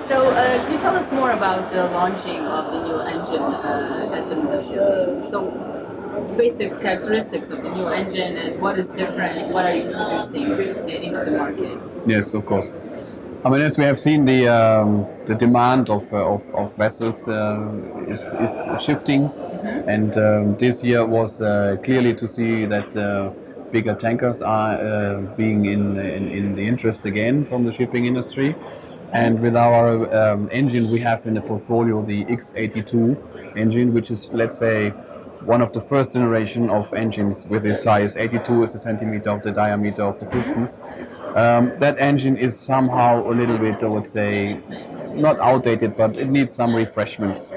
So, can you tell us more about the launching of the new engine at the new ship? So, basic characteristics of the new engine and what is different, what are you introducing into the market? Yes, of course. I mean, as we have seen, the demand of vessels is shifting, and this year was clearly to see that bigger tankers are being in the interest again from the shipping industry. And with our engine, we have in the portfolio the X82 engine, which is, let's say, one of the first generation of engines with this size. 82 is the centimeter of the diameter of the pistons. That engine is somehow a little bit, I would say, not outdated, but it needs some refreshments.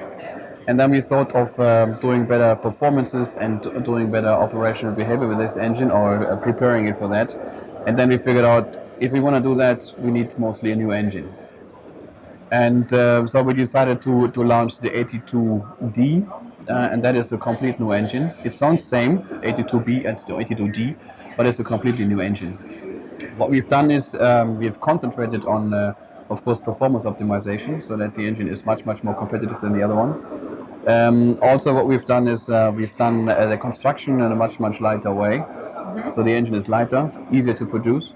And then we thought of doing better performances and doing better operational behavior with this engine, or preparing it for that. And then we figured out if we want to do that, we need mostly a new engine. And so we decided to launch the 82D, and that is a complete new engine. It sounds same, 82B and the 82D, but it's a completely new engine. What we've done is we've concentrated on, of course, performance optimization, so that the engine is much more competitive than the other one. Also, what we've done is we've done the construction in a much lighter way. So the engine is lighter, easier to produce.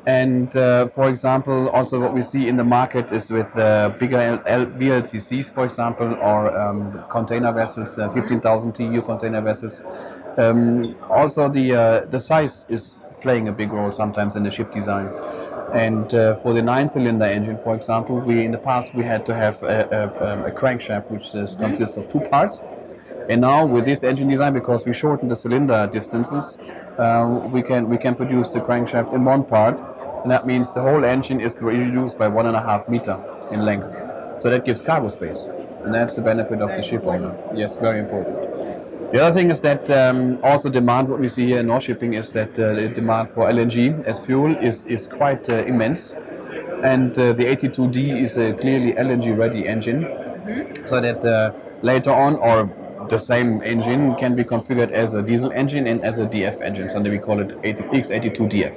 And for example, also what we see in the market is with bigger VLCCs, for example, or container vessels, 15,000 TEU container vessels. Also, the size is playing a big role sometimes in the ship design. And for the 9-cylinder engine, for example, in the past we had to have a crankshaft which consists of two parts. And now with this engine design, because we shorten the cylinder distances, we can produce the crankshaft in one part, and that means the whole engine is reduced by 1.5 meter in length. So that gives cargo space, and that's the benefit of the ship owner. Yes, very important. The other thing is that also demand, what we see here in North Shipping, is that the demand for LNG as fuel is quite immense, and the 82D is a clearly LNG ready engine, so that later on, or the same engine can be configured as a diesel engine and as a DF engine, so we call it X82DF.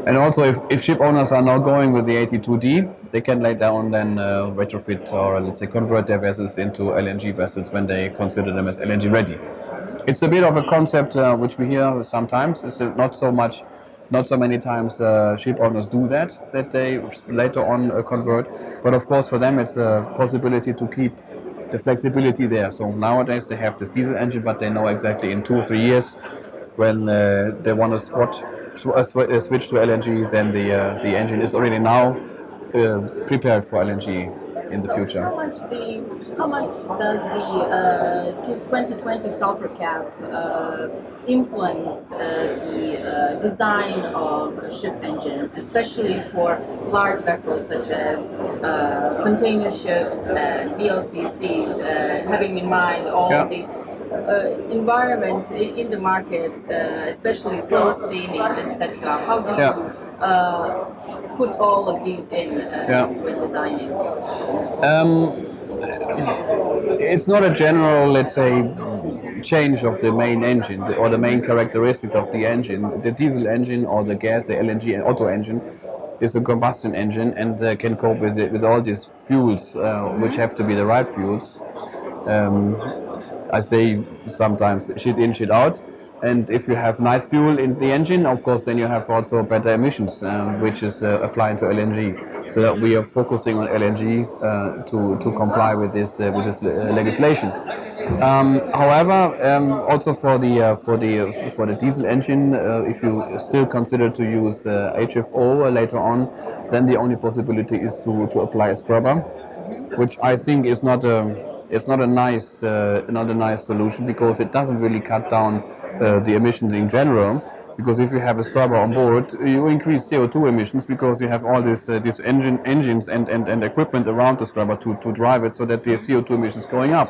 And also, if ship owners are now going with the 82D, they can later on then retrofit, or let's say convert their vessels into LNG vessels when they consider them as LNG ready. It's a bit of a concept which we hear sometimes. It's not so many times ship owners do that they later on convert. But of course, for them, it's a possibility to keep the flexibility there. So nowadays they have this diesel engine, but they know exactly in 2 or 3 years when they want to switch to LNG, then the engine is already now prepared for LNG in the future. How much does the 2020 sulphur cap influence the design of ship engines, especially for large vessels such as container ships and VLCCs, having in mind all the environment in the market, especially slow steaming, etc. How do you put all of these in when designing? It's not a general, let's say, change of the main engine or the main characteristics of the engine. The diesel engine or the gas, the LNG and auto engine is a combustion engine and can cope with all these fuels, which have to be the right fuels. I say sometimes shit in, shit out. And if you have nice fuel in the engine, of course, then you have also better emissions, which is applying to LNG. So that we are focusing on LNG to comply with this legislation. However, also for the diesel engine, if you still consider to use HFO later on, then the only possibility is to apply a scrubber, which I think is not a nice solution, because it doesn't really cut down the emissions in general. Because if you have a scrubber on board, you increase CO2 emissions, because you have all these engines and equipment around the scrubber to drive it, so that the CO2 emissions going up.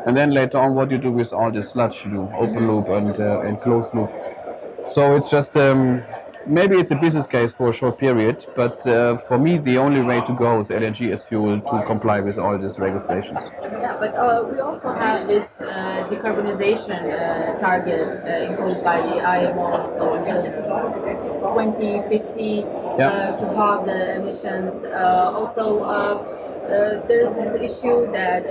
And then later on, what you do with all this sludge, you do open loop and closed loop. So it's just maybe it's a business case for a short period, but for me the only way to go is LNG as fuel to comply with all these regulations. Yeah, but we also have this decarbonization target imposed by the IMO, so until 2050 to halve the emissions. There's this issue that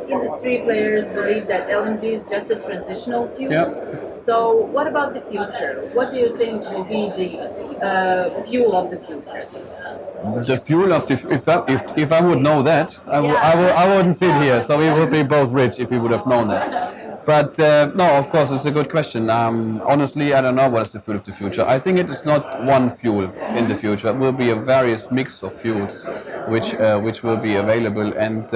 industry players believe that LNG is just a transitional fuel. So what about the future? What do you think will be the fuel of the future? The fuel of the if I would know that, I wouldn't sit here. So we would be both rich if we would have known that. But no, of course, it's a good question. Honestly, I don't know what is the fuel of the future. I think it is not one fuel in the future. It will be a various mix of fuels, which will be available. And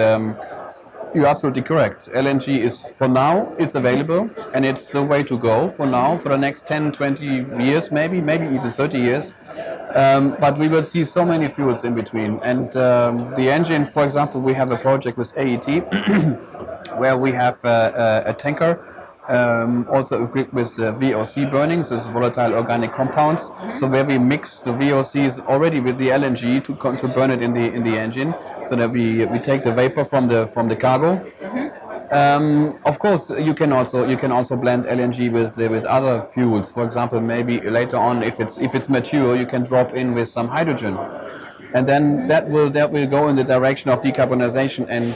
you're absolutely correct. LNG is, for now, it's available, and it's the way to go for now, for the next 10, 20 years, maybe even 30 years. But we will see so many fuels in between. And the engine, for example, we have a project with AET where we have a tanker also equipped with VOC burning, so it's volatile organic compounds. So where we mix the VOCs already with the LNG to burn it in the engine, so that we take the vapor from the cargo. Of course, you can also blend LNG with other fuels. For example, maybe later on, if it's mature, you can drop in with some hydrogen, and then that will go in the direction of decarbonization. And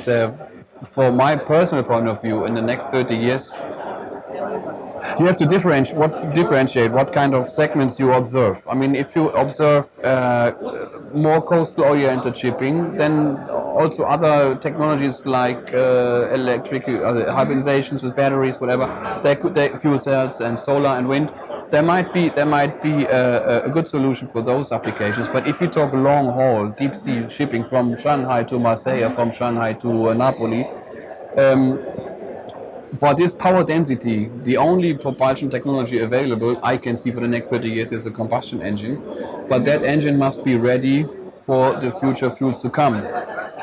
for my personal point of view, in the next 30 years, you have to differentiate what kind of segments you observe. I mean, if you observe more coastal-oriented shipping, then also other technologies like electric hybridizations with batteries, whatever, they fuel cells and solar and wind. There might be a good solution for those applications. But if you talk long haul, deep sea shipping from Shanghai to Marseille, or from Shanghai to Napoli. For this power density, the only propulsion technology available I can see for the next 30 years is a combustion engine, but that engine must be ready for the future fuels to come.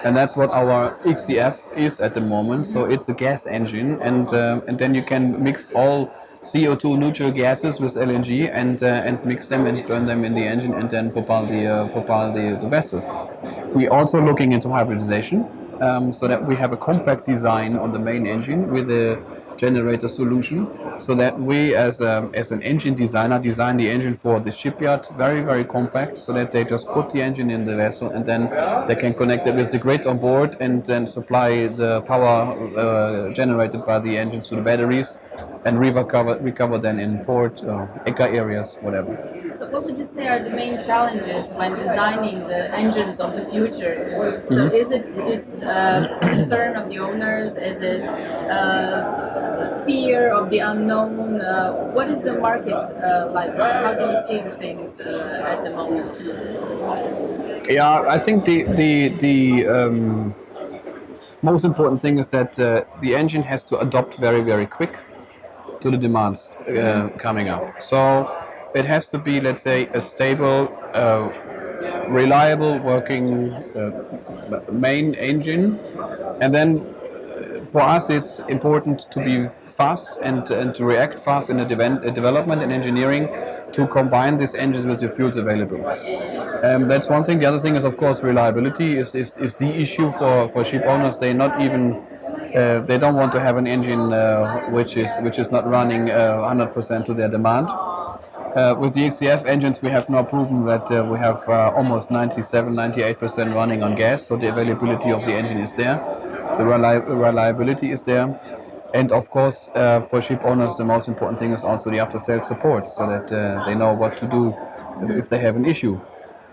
And that's what our XDF is at the moment. So it's a gas engine, and then you can mix all CO2 neutral gases with LNG and mix them and burn them in the engine and then propel the vessel. We're also looking into hybridization. So that we have a compact design on the main engine with a generator solution, so that we as an engine designer design the engine for the shipyard very, very compact, so that they just put the engine in the vessel and then they can connect it with the grid on board and then supply the power generated by the engines to the batteries and recover then in port, ECA areas, whatever. So what would you say are the main challenges when designing the engines of the future? So is it this concern of the owners? Is it fear of the unknown? What is the market like? How do you see the things at the moment? Yeah, I think the most important thing is that the engine has to adapt very, very quick to the demands coming up. So it has to be, let's say, a stable, reliable working main engine. And then for us it's important to be fast and to react fast in the development and engineering to combine these engines with the fuels available. That's one thing. The other thing is, of course, reliability is the issue for ship owners. They don't want to have an engine which is not running 100% to their demand. With the XDF engines, we have now proven that we have almost 97-98% running on gas, so the availability of the engine is there, the reliability is there, and of course, for ship owners, the most important thing is also the after-sales support, so that they know what to do if they have an issue.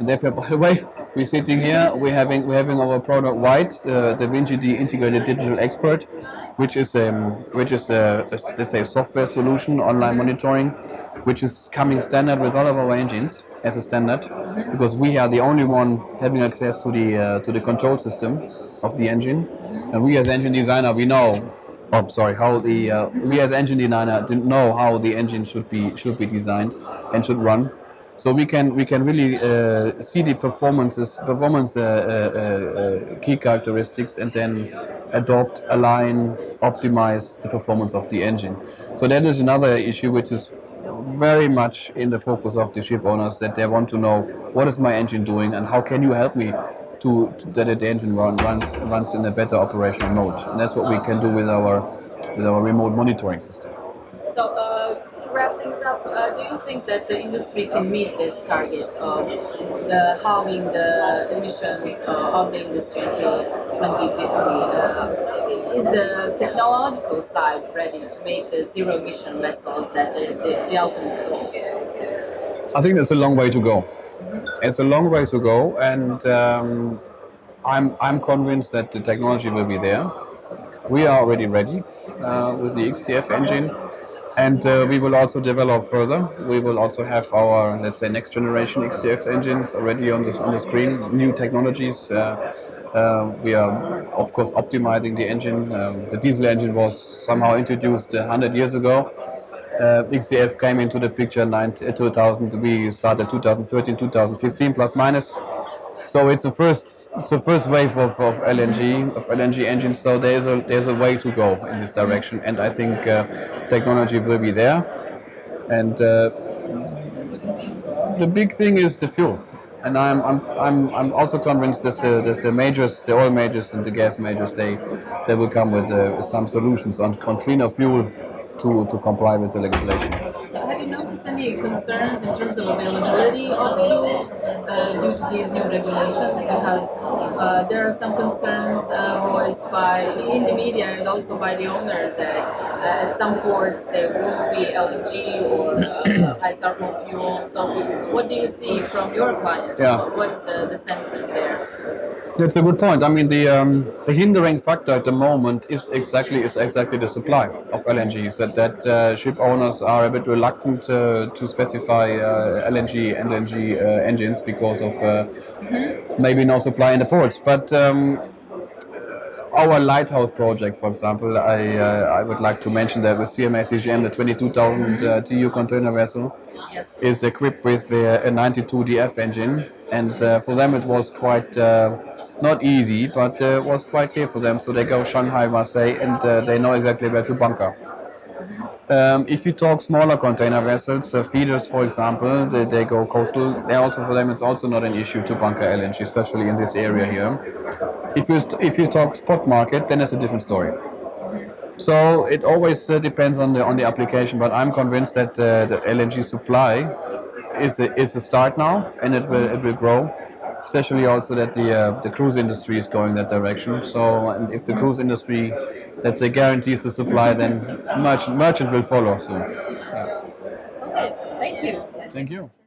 And therefore, by the way, we're sitting here, we're having our product White, the WinGD integrated digital expert, which is let's say a software solution, online monitoring, which is coming standard with all of our engines as a standard, because we are the only one having access to the control system of the engine, and we as engine designer we as engine designer know how the engine should be designed and should run. So we can really see the performance key characteristics and then adopt, align, optimize the performance of the engine. So that is another issue which is very much in the focus of the ship owners, that they want to know what is my engine doing and how can you help me that the engine runs in a better operational mode. And that's what we can do with with our remote monitoring system. So, to wrap things up, do you think that the industry can meet this target of halving the emissions of the industry until 2050? Is the technological side ready to make the zero emission vessels that is the ultimate goal? I think there's a long way to go. It's a long way to go, and I'm convinced that the technology will be there. We are already ready with the XDF engine, and we will also develop further. We will also have our, let's say, next generation XDF engines already on the screen. New technologies. We are, of course, optimizing the engine. The diesel engine was somehow introduced 100 years ago. XDF came into the picture in 2000. We started 2013, 2015, plus minus. So it's the first wave of LNG engines. So there's a way to go in this direction, and I think technology will be there. And the big thing is the fuel, and I'm also convinced that the majors, the oil majors and the gas majors, they will come with some solutions on cleaner fuel to comply with the legislation. So have you noticed any concerns in terms of availability of fuel due to these new regulations? Because there are some concerns voiced in the media and also by the owners that at some ports there won't be LNG or high sulfur fuel. So what do you see from your clients? Yeah. What's the sentiment there? That's a good point. I mean, the hindering factor at the moment is exactly the supply of LNG. So that ship owners are a bit reluctant to specify LNG engines because of maybe no supply in the ports. But our lighthouse project, for example, I would like to mention that with CMA CGM, the 22,000 TEU container vessel, Yes. is equipped with a 92 DF engine, and for them it was quite not easy, but was quite clear for them. So they go Shanghai, Marseille, and they know exactly where to bunker. If you talk smaller container vessels, feeders, for example, they go coastal. For them, it's also not an issue to bunker LNG, especially in this area here. If you talk spot market, then it's a different story. So it always depends on the application, but I'm convinced that the LNG supply is a start now, and it will grow. Especially also that the cruise industry is going that direction. So and if the cruise industry, let's say, guarantees the supply, then merchant will follow soon. Okay, thank you. Thank you.